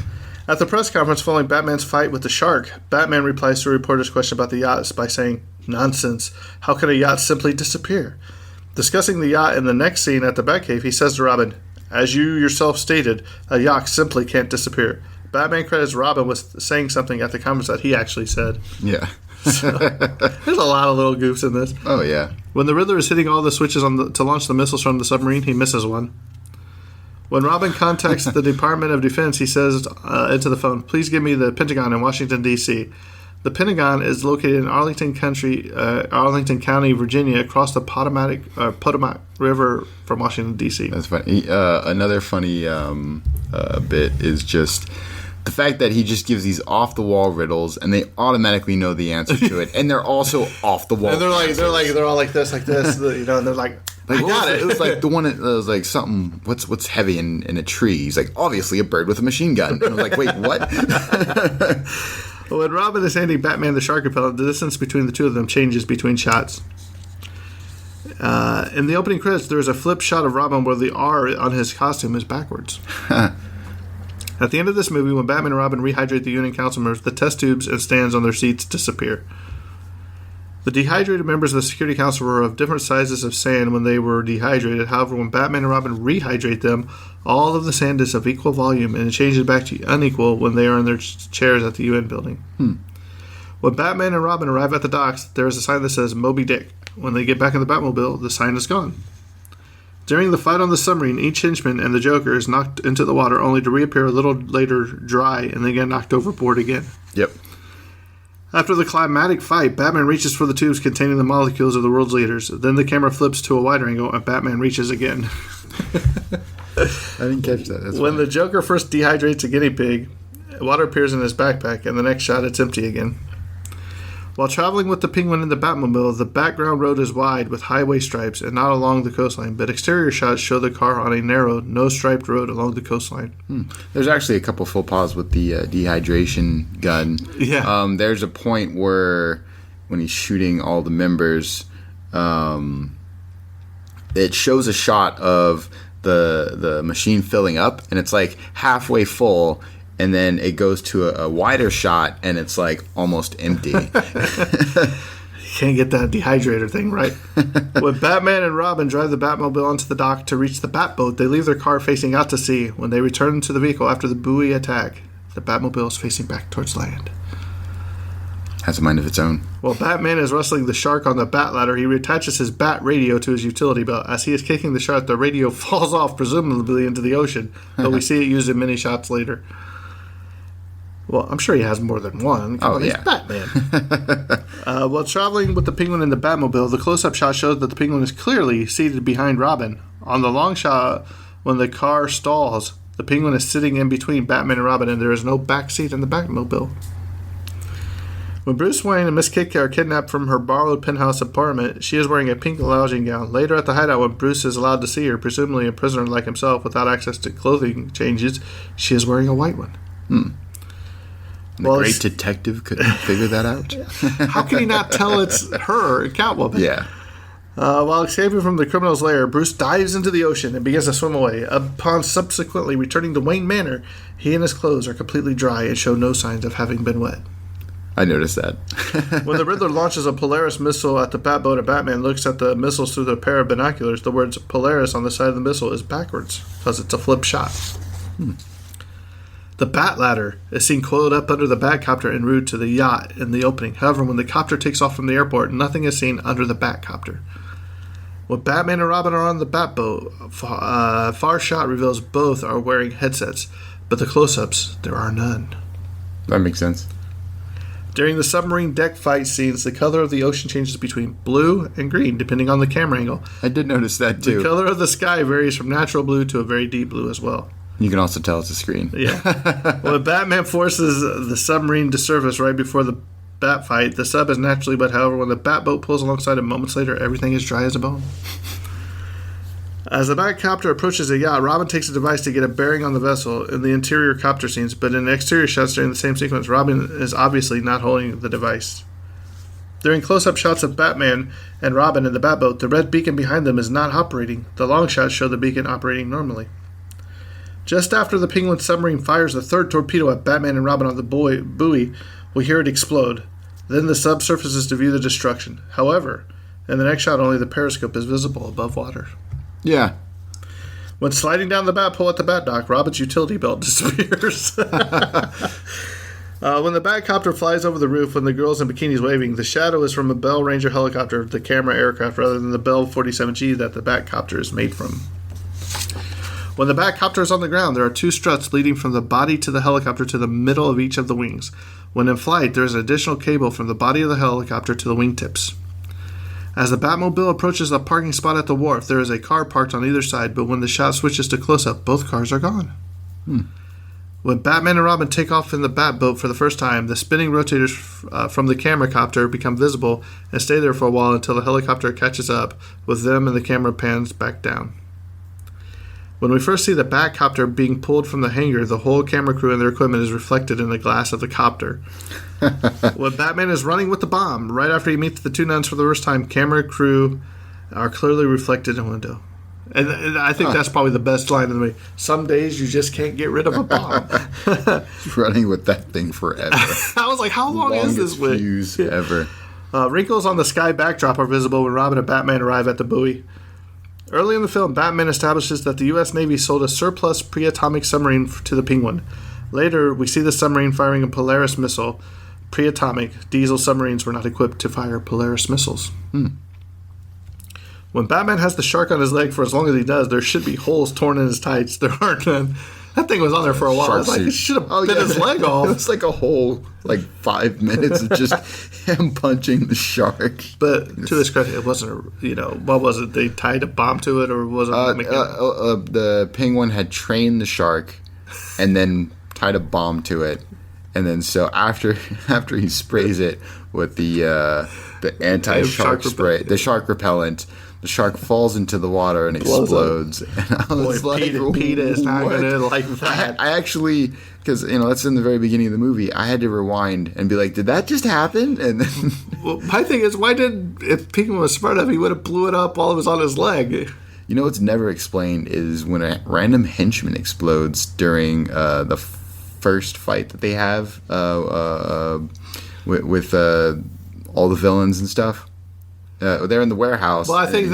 at the press conference following Batman's fight with the shark, Batman replies to a reporter's question about the yachts by saying, "Nonsense. How can a yacht simply disappear?" Discussing the yacht in the next scene at the Batcave, he says to Robin, "As you yourself stated, a yacht simply can't disappear." Batman credits Robin with saying something at the conference that he actually said. Yeah. So, there's a lot of little goofs in this. Oh, yeah. When the Riddler is hitting all the switches to launch the missiles from the submarine, he misses one. When Robin contacts the Department of Defense, he says into the phone, "Please give me the Pentagon in Washington, D.C." The Pentagon is located in Arlington County, Virginia, across the Potomac River from Washington, D.C. That's funny. Another funny bit is just the fact that he just gives these off-the-wall riddles, and they automatically know the answer to it, and they're also off-the-wall. And they're all like this, and they're like, I got it. It was like the one that was like something. What's heavy in a tree? He's like, obviously a bird with a machine gun. And I was like, wait, what? When Robin is handing Batman the shark repellent, the distance between the two of them changes between shots. In the opening credits, there is a flip shot of Robin where the R on his costume is backwards. At the end of this movie, when Batman and Robin rehydrate the Union Council members, the test tubes and stands on their seats disappear. The dehydrated members of the Security Council were of different sizes of sand when they were dehydrated. However, when Batman and Robin rehydrate them, all of the sand is of equal volume, and it changes back to unequal when they are in their chairs at the UN building. When Batman and Robin arrive at the docks, there is a sign that says Moby Dick. When they get back in the Batmobile, the sign is gone. During the fight on the submarine, each henchman and the Joker is knocked into the water, only to reappear a little later dry and then get knocked overboard again. Yep. After the climatic fight, Batman reaches for the tubes containing the molecules of the world's leaders. Then the camera flips to a wider angle, and Batman reaches again. I didn't catch that. That's when funny. the Joker first dehydrates a guinea pig, water appears in his backpack, and the next shot it's empty again. While traveling with the Penguin in the Batmobile, the background road is wide with highway stripes and not along the coastline, but exterior shots show the car on a narrow, no-striped road along the coastline. There's actually a couple faux pas with the dehydration gun. Yeah. There's a point where when he's shooting all the members, it shows a shot of the machine filling up, and it's like halfway full, and then it goes to a wider shot, and it's like almost empty. Can't get that dehydrator thing right. When Batman and Robin drive the Batmobile onto the dock to reach the Batboat, they leave their car facing out to sea. When they return to the vehicle after the buoy attack, the Batmobile is facing back towards land. Has a mind of its own. While Batman is wrestling the shark on the bat ladder, he reattaches his bat radio to his utility belt. As he is kicking the shark, the radio falls off, presumably into the ocean, though we see it used in many shots later. Well, I'm sure he has more than one. Come on, he's Batman. While traveling with the Penguin in the Batmobile, the close-up shot shows that the Penguin is clearly seated behind Robin. On the long shot, when the car stalls, the Penguin is sitting in between Batman and Robin, and there is no back seat in the Batmobile. When Bruce Wayne and Miss Kitty are kidnapped from her borrowed penthouse apartment, she is wearing a pink lounging gown. Later at the hideout, when Bruce is allowed to see her, presumably a prisoner like himself without access to clothing changes, she is wearing a white one. The great detective couldn't figure that out. How can he not tell it's her, Catwoman? Yeah. While escaping from the criminal's lair, Bruce dives into the ocean and begins to swim away. Upon subsequently returning to Wayne Manor, he and his clothes are completely dry and show no signs of having been wet. I noticed that. When the Riddler launches a Polaris missile at the Batboat and Batman looks at the missiles through a pair of binoculars, the words Polaris on the side of the missile is backwards because it's a flip shot. The Bat Ladder is seen coiled up under the Batcopter en route to the yacht in the opening. However, when the copter takes off from the airport, nothing is seen under the Batcopter. When Batman and Robin are on the Batboat, far shot reveals both are wearing headsets, but the close-ups, there are none. That makes sense. During the submarine deck fight scenes, the color of the ocean changes between blue and green, depending on the camera angle. I did notice that, too. The color of the sky varies from natural blue to a very deep blue as well. You can also tell it's a screen. Yeah. When Batman forces the submarine to surface right before the bat fight, the sub is naturally wet. However, when the Batboat pulls alongside it moments later, everything is dry as a bone. As the Batcopter approaches the yacht, Robin takes a device to get a bearing on the vessel in the interior copter scenes, but in the exterior shots during the same sequence, Robin is obviously not holding the device. During close-up shots of Batman and Robin in the Batboat, the red beacon behind them is not operating. The long shots show the beacon operating normally. Just after the Penguin submarine fires the third torpedo at Batman and Robin on the buoy, we hear it explode. Then the sub surfaces to view the destruction. However, in the next shot, only the periscope is visible above water. Yeah. When sliding down the bat pole at the Bat Dock, Robin's utility belt disappears. When the Batcopter flies over the roof when the girl's in bikinis waving, the shadow is from a Bell Ranger helicopter, the camera aircraft, rather than the Bell 47G that the Batcopter is made from. When the Batcopter is on the ground, there are two struts leading from the body to the helicopter to the middle of each of the wings. When in flight, there is an additional cable from the body of the helicopter to the wingtips. As the Batmobile approaches the parking spot at the wharf, there is a car parked on either side, but when the shot switches to close-up, both cars are gone. When Batman and Robin take off in the Batboat for the first time, the spinning rotators from the camera copter become visible and stay there for a while until the helicopter catches up with them and the camera pans back down. When we first see the Batcopter being pulled from the hangar, the whole camera crew and their equipment is reflected in the glass of the copter. When Batman is running with the bomb, right after he meets the two nuns for the first time, camera crew are clearly reflected in a window. And I think that's probably the best line of the movie. Some days you just can't get rid of a bomb. Running with that thing forever. I was like, how long is this Longest fuse ever. Wrinkles on the sky backdrop are visible when Robin and Batman arrive at the buoy. Early in the film, Batman establishes that the U.S. Navy sold a surplus pre-atomic submarine to the Penguin. Later, we see the submarine firing a Polaris missile. Pre-atomic, diesel submarines were not equipped to fire Polaris missiles. When Batman has the shark on his leg for as long as he does, there should be holes torn in his tights. There aren't none. That thing was on there for a while. I was like, it should have bit his leg off. It was like a whole 5 minutes of just him punching the shark. But to his credit, it wasn't, what was it? They tied a bomb to it, or was it? The Penguin had trained the shark and then tied a bomb to it. And then so after he sprays it with the anti-shark spray, the shark repellent, the shark falls into the water and explodes. And I was Peter is not what? going to like that. I actually, because that's in the very beginning of the movie, I had to rewind and be like, did that just happen? And then Well, my thing is, if Penguin was smart enough, he would have blew it up while it was on his leg. what's never explained is when a random henchman explodes during the first fight that they have with all the villains and stuff. They're in the warehouse. Well, I think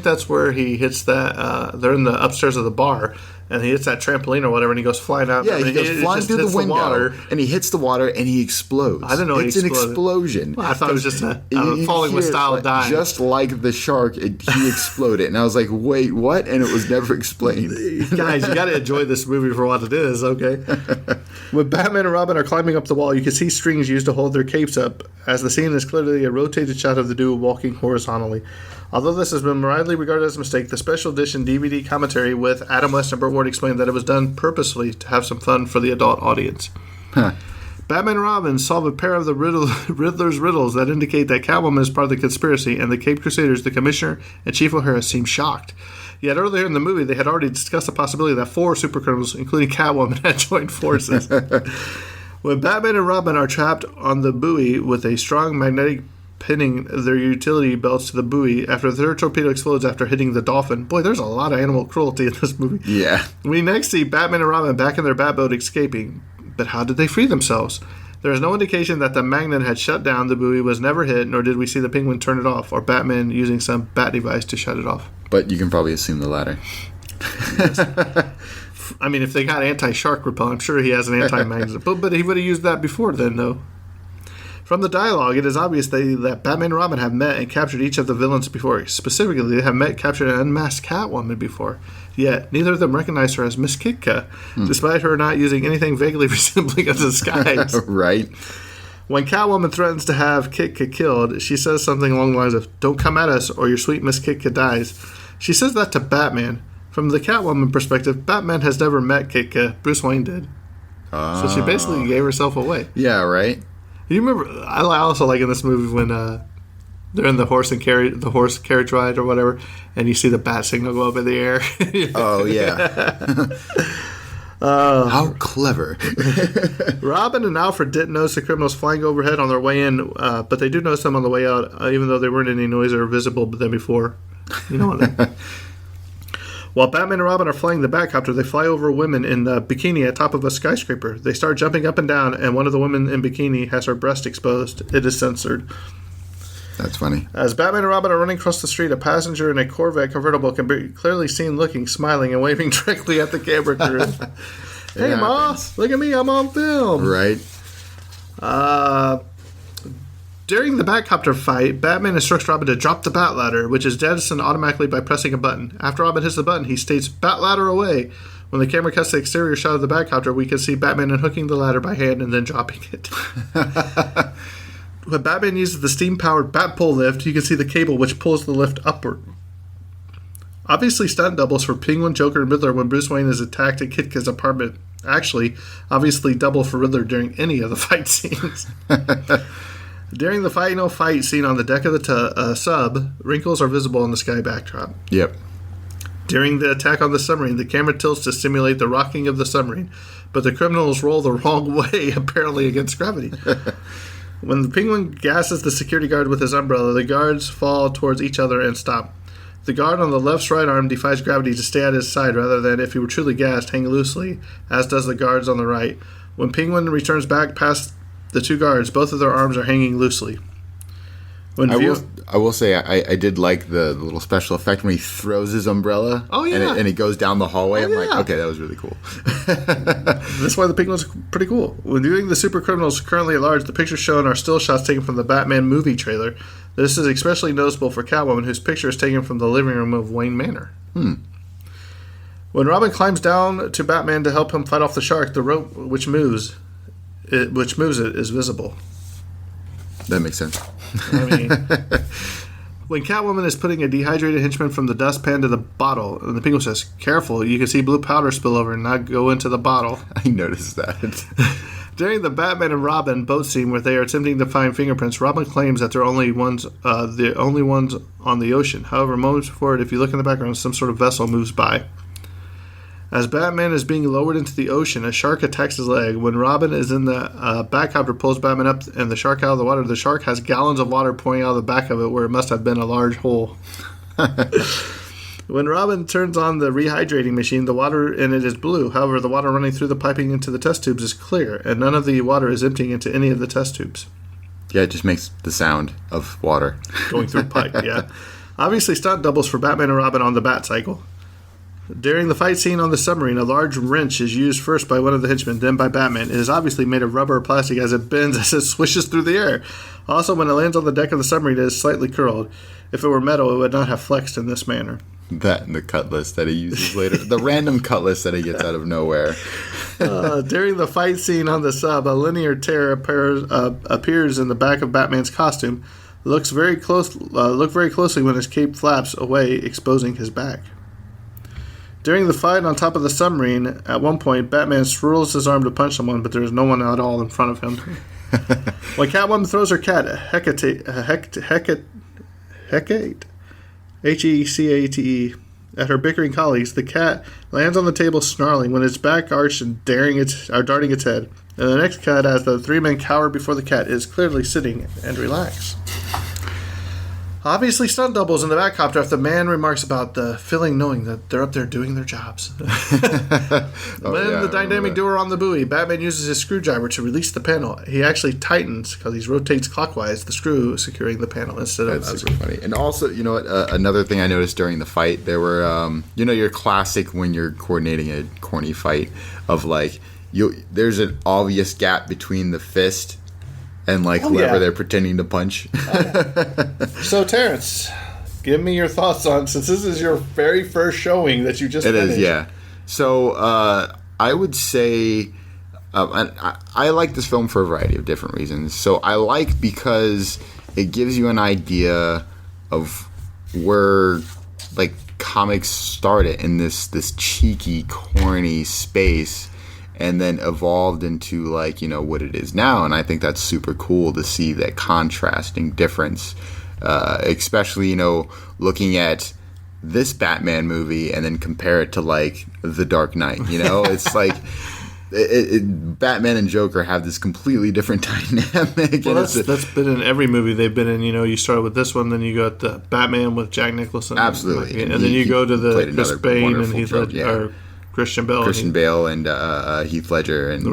that's where he hits that. They're in the upstairs of the bar, and he hits that trampoline or whatever, and he goes flying out. Yeah, he goes flying through the window, water. and he hits the water, and he explodes. I didn't know it's he an exploded. explosion. Well, I thought it was just a You falling with hear, style dying. Just like the shark, he exploded, and I was like, "Wait, what?" And it was never explained. Guys, you got to enjoy this movie for what it is, okay? When Batman and Robin are climbing up the wall, you can see strings used to hold their capes up, as the scene is clearly a rotated shot of the duo walking horizontally. Although this has been widely regarded as a mistake, the special edition DVD commentary with Adam West and Burt Ward explained that it was done purposely to have some fun for the adult audience. Batman and Robin solve a pair of the Riddler's riddles that indicate that Catwoman is part of the conspiracy, and the Caped Crusaders, the Commissioner, and Chief O'Hara seem shocked. Yet earlier in the movie, they had already discussed the possibility that 4 supercriminals, including Catwoman, had joined forces. When Batman and Robin are trapped on the buoy with a strong magnetic pinning their utility belts to the buoy after their torpedo explodes after hitting the dolphin. Boy, there's a lot of animal cruelty in this movie. Yeah. We next see Batman and Robin back in their Batboat escaping. But how did they free themselves? There is no indication that the magnet had shut down, the buoy was never hit, nor did we see the Penguin turn it off, or Batman using some bat device to shut it off. But you can probably assume the latter. I mean, if they got anti-shark repellent, I'm sure he has an anti-magnet. but he would have used that before then, though. From the dialogue, it is obvious that Batman and Robin have met and captured each of the villains before. Specifically, they have met, captured, and unmasked Catwoman before. Yet, neither of them recognize her as Miss Kitka, despite her not using anything vaguely resembling a disguise. Right. When Catwoman threatens to have Kitka killed, she says something along the lines of, "Don't come at us or your sweet Miss Kitka dies." She says that to Batman. From the Catwoman perspective, Batman has never met Kitka. Bruce Wayne did. So she basically gave herself away. Yeah, right? You remember, I also like in this movie when they're in the horse carriage ride or whatever, and you see the bat signal go up in the air. Oh, yeah. How clever. Robin and Alfred didn't notice the criminals flying overhead on their way in, but they do notice them on the way out, even though they weren't any noise or visible than before. You know what? While Batman and Robin are flying the Batcopter, they fly over women in bikini at top of a skyscraper. They start jumping up and down, and one of the women in bikini has her breast exposed. It is censored. That's funny. As Batman and Robin are running across the street, a passenger in a Corvette convertible can be clearly seen looking, smiling, and waving directly at the camera crew. Hey, Ma, look at me, I'm on film. Right. During the Batcopter fight, Batman instructs Robin to drop the Bat Ladder, which is jettisoned automatically by pressing a button. After Robin hits the button, he states, "Bat Ladder away." When the camera cuts to the exterior shot of the Batcopter, we can see Batman unhooking the ladder by hand and then dropping it. When Batman uses the steam-powered Bat-Pole lift, you can see the cable which pulls the lift upward. Obviously stunt doubles for Penguin, Joker, and Riddler when Bruce Wayne is attacked at Kitka's apartment. Actually, obviously double for Riddler during any of the fight scenes. During the final fight scene on the deck of the sub, wrinkles are visible on the sky backdrop. Yep. During the attack on the submarine, the camera tilts to simulate the rocking of the submarine, but the criminals roll the wrong way, apparently against gravity. When the Penguin gasses the security guard with his umbrella, the guards fall towards each other and stop. The guard on the left's right arm defies gravity to stay at his side rather than, if he were truly gassed, hang loosely, as does the guards on the right. When Penguin returns back past the two guards, both of their arms are hanging loosely. I will say I did like the little special effect when he throws his umbrella. Oh, yeah. And it goes down the hallway. Oh, I'm like, yeah. okay, that was really cool. That's why the Penguin's pretty cool. When viewing the super criminals currently at large, the pictures shown are still shots taken from the Batman movie trailer. This is especially noticeable for Catwoman, whose picture is taken from the living room of Wayne Manor. When Robin climbs down to Batman to help him fight off the shark, the rope which moves it is visible. That makes sense. I mean, when Catwoman is putting a dehydrated henchman from the dustpan to the bottle, and the Penguin says, "Careful, you can see blue powder spill over and not go into the bottle." I noticed that. During the Batman and Robin boat scene where they are attempting to find fingerprints, Robin claims that they're the only ones on the ocean. However, moments before it, if you look in the background, some sort of vessel moves by. As Batman is being lowered into the ocean, a shark attacks his leg. When Robin is in the Batcopter, pulls Batman up and the shark out of the water, the shark has gallons of water pouring out of the back of it where it must have been a large hole. When Robin turns on the rehydrating machine, the water in it is blue. However, the water running through the piping into the test tubes is clear, and none of the water is emptying into any of the test tubes. Yeah, it just makes the sound of water. Going through pipe, yeah. Obviously, stunt doubles for Batman and Robin on the Bat-Cycle. During the fight scene on the submarine, a large wrench is used first by one of the henchmen, then by Batman. It is obviously made of rubber or plastic as it bends as it swishes through the air. Also, when it lands on the deck of the submarine, it is slightly curled. If it were metal, it would not have flexed in this manner. That and the cutlass that he uses later. The random cutlass that he gets out of nowhere. During the fight scene on the sub, a linear tear appears in the back of Batman's costume. Look very closely when his cape flaps away, exposing his back. During the fight on top of the submarine, at one point, Batman swirls his arm to punch someone, but there is no one at all in front of him. When Catwoman throws her cat, Hecate, Hecate, at her bickering colleagues, the cat lands on the table snarling when its back arched and darting its head. And the next cut, as the three men cower before the cat, is clearly sitting and relaxed. Obviously, stunt doubles in the Batcopter if the man remarks about the feeling knowing that they're up there doing their jobs. When the dynamic duo are on the buoy, Batman uses his screwdriver to release the panel. He actually tightens, because he rotates clockwise, the screw securing the panel instead of... That's super funny. And also, you know what, another thing I noticed during the fight, there were, your classic when you're coordinating a corny fight of, like, there's an obvious gap between the fist and whoever they're pretending to punch. So, Terrence, give me your thoughts on, since this is your very first showing that you just finished. It is, yeah. So, I would say I like this film for a variety of different reasons. So, I like because it gives you an idea of where, comics started in this cheeky, corny space, and then evolved into what it is now. And I think that's super cool to see that contrasting difference, especially looking at this Batman movie and then compare it to The Dark Knight. It's like Batman and Joker have this completely different dynamic. Well, that's been in every movie they've been in. You started with this one, then you got the Batman with Jack Nicholson, absolutely, and then you go to the Chris Payne and Heath Ledger, or Christian Bale, and Heath Ledger, and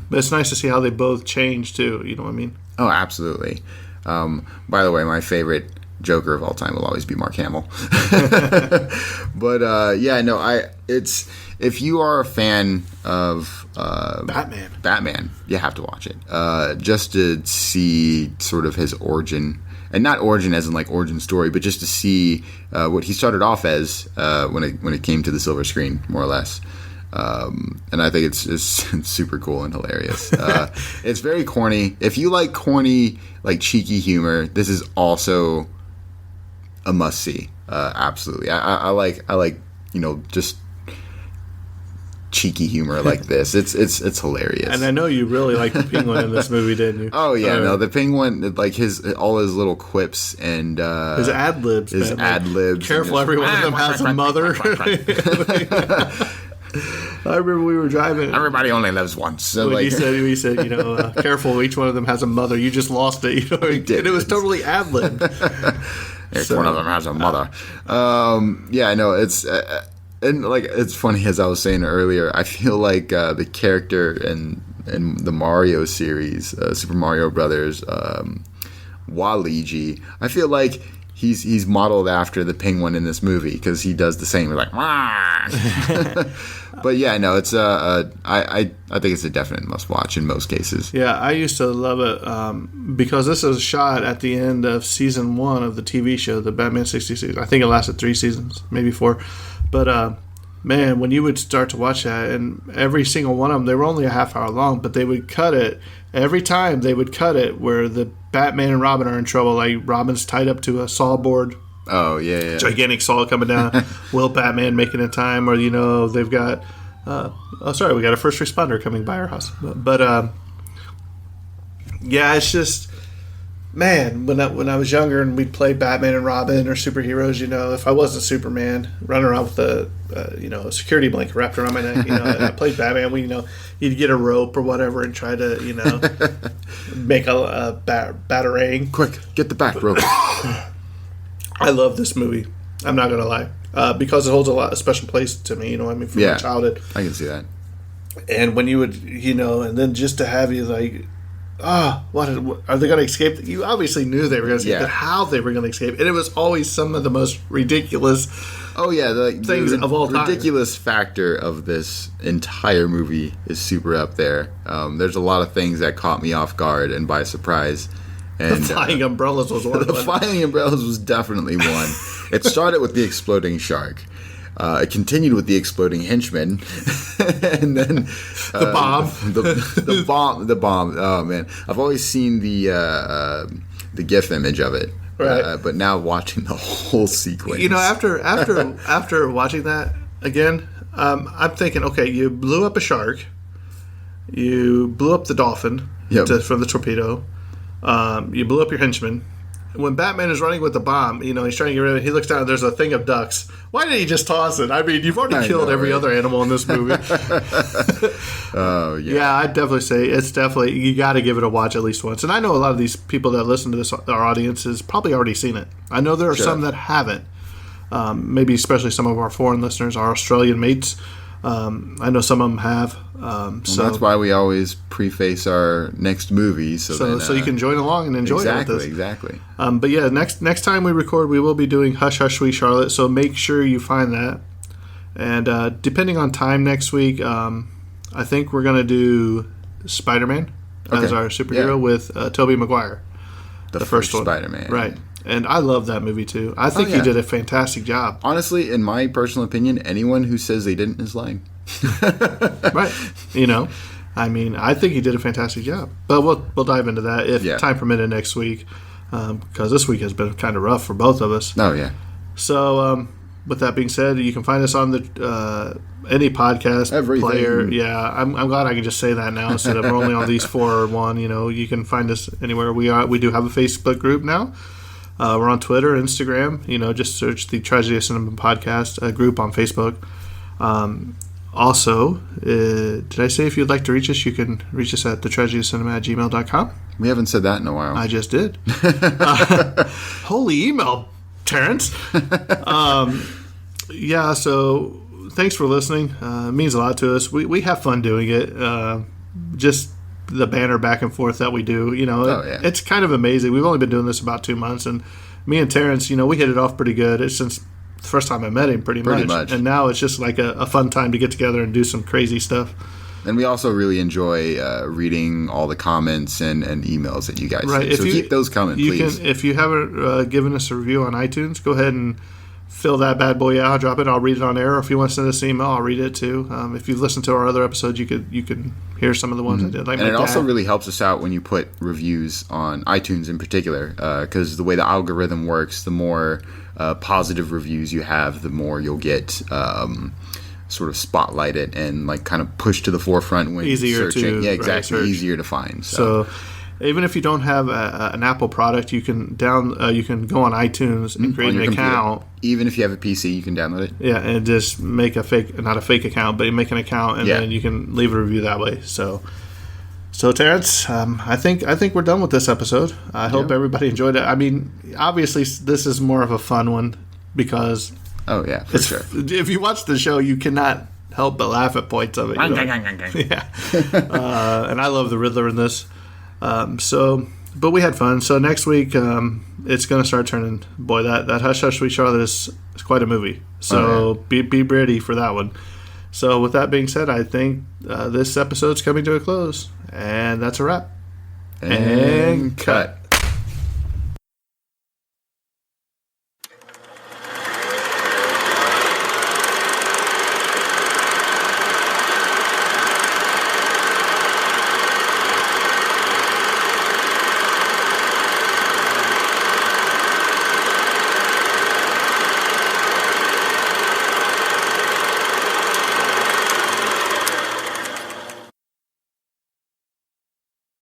but it's nice to see how they both change too. You know what I mean? Oh, absolutely. By the way, my favorite Joker of all time will always be Mark Hamill. But if you are a fan of Batman, you have to watch it just to see sort of his origin. And not origin as in origin story, but just to see what he started off as when it came to the silver screen, more or less. And I think it's super cool and hilarious. It's very corny. If you like corny, cheeky humor, this is also a must see. Absolutely. I like just cheeky humor like this. It's hilarious. And I know you really liked the Penguin in this movie, didn't you? Oh yeah, no, the Penguin, all his little quips and his ad libs. Careful, every one of them has a mother. I remember we were driving. Everybody only lives once. So he said, careful, each one of them has a mother. You just lost it. And it was totally ad libbed. Each one of them has a mother. It's. And it's funny, as I was saying earlier, I feel like the character in the Mario series, Super Mario Brothers, Waluigi, I feel like he's modeled after the Penguin in this movie because he does the same. He's like, Wah! But yeah, no, it's I think it's a definite must watch in most cases. Yeah, I used to love it because this is shot at the end of season 1 of the TV show, the Batman 66. I think it lasted 3 seasons, maybe 4. But, man, when you would start to watch that, and every single one of them, they were only a half hour long, but they would cut it. Every time they would cut it where the Batman and Robin are in trouble. Robin's tied up to a saw board. Oh, yeah. Gigantic saw coming down. Will Batman making a time? Or, they've got... we got a first responder coming by our house. But Yeah, it's just, man, when I was younger and we'd play Batman and Robin or superheroes, if I wasn't Superman, running around with a security blanket wrapped around my neck, and I played Batman, you'd get a rope or whatever and try to, make a batarang. Quick, get the back rope. I love this movie. I'm not going to lie. Because it holds a special place to me, from my childhood. I can see that. And when you would, and then just to have you like, what are they going to escape? You obviously knew they were going to escape, but how they were going to escape. And it was always some of the most ridiculous things of all time. The ridiculous factor of this entire movie is super up there. There's a lot of things that caught me off guard and by surprise. And, the flying umbrellas was one. The flying umbrellas was definitely one. It started with the exploding shark. It continued with the exploding henchman, and then the bomb. The bomb. Oh man, I've always seen the GIF image of it, right? But now watching the whole sequence, after watching that again, I'm thinking, okay, you blew up a shark, you blew up the dolphin from the torpedo, you blew up your henchman. When Batman is running with the bomb, he's trying to get rid of it. He looks down, there's a thing of ducks. Why did he just toss it? I mean, you've already killed every other animal in this movie. Oh, yeah. Yeah, I'd definitely say you got to give it a watch at least once. And I know a lot of these people that listen to this, our audience, has probably already seen it. I know there are some that haven't. Maybe especially some of our foreign listeners, our Australian mates. I know some of them have. So that's why we always preface our next movie, so you can join along and enjoy it with us. Exactly. But yeah, next time we record, we will be doing Hush Hush Sweet Charlotte. So make sure you find that. And depending on time next week, I think we're gonna do Spider-Man as our superhero with Tobey Maguire, the first one. Spider-Man, right? And I love that movie too. I think he did a fantastic job. Honestly, in my personal opinion, anyone who says they didn't is lying. Right. I mean, I think he did a fantastic job. But we'll dive into that if time permitted next week, because this week has been kind of rough for both of us. Oh, yeah. So, with that being said, you can find us on the any podcast player. Yeah, I'm glad I can just say that now instead of we're only on these 4 or 1. You can find us anywhere. We do have a Facebook group now. We're on Twitter, Instagram. Just search the Tragedy of Cinema Podcast group on Facebook. Also, did I say if you'd like to reach us, you can reach us at thetragedyofcinema@gmail.com? We haven't said that in a while. I just did. Holy email, Terrence. Yeah, so thanks for listening. It means a lot to us. We have fun doing it. Just the banter back and forth that we do. It's kind of amazing. We've only been doing this about 2 months, and me and Terrence, we hit it off pretty good. It's since the first time I met him, pretty much. And now it's just like a fun time to get together and do some crazy stuff. And we also really enjoy reading all the comments and emails that you guys send. So keep those coming, please. If you haven't given us a review on iTunes, go ahead and fill that bad boy out, drop it. I'll read it on air. If you want to send us an email, I'll read it too. If you've listened to our other episodes, you can hear some of the ones I did. And it also really helps us out when you put reviews on iTunes in particular, because the way the algorithm works, the more positive reviews you have, the more you'll get sort of spotlighted and like kind of pushed to the forefront when searching. Yeah, exactly. Right, easier to find. So even if you don't have an Apple product, you can go on iTunes and create an account. Even if you have a PC, you can download it. Yeah, and just make not a fake account, but make an account, and then you can leave a review that way. So Terrence, I think we're done with this episode. I hope everybody enjoyed it. I mean, obviously this is more of a fun one because for sure. If you watch the show, you cannot help but laugh at points of it. Yeah, and I love the Riddler in this. But we had fun. So next week, it's going to start turning. Boy, that Hush Hush Sweet Charlotte is quite a movie. So be ready for that one. So with that being said, I think this episode's coming to a close, and that's a wrap. And cut.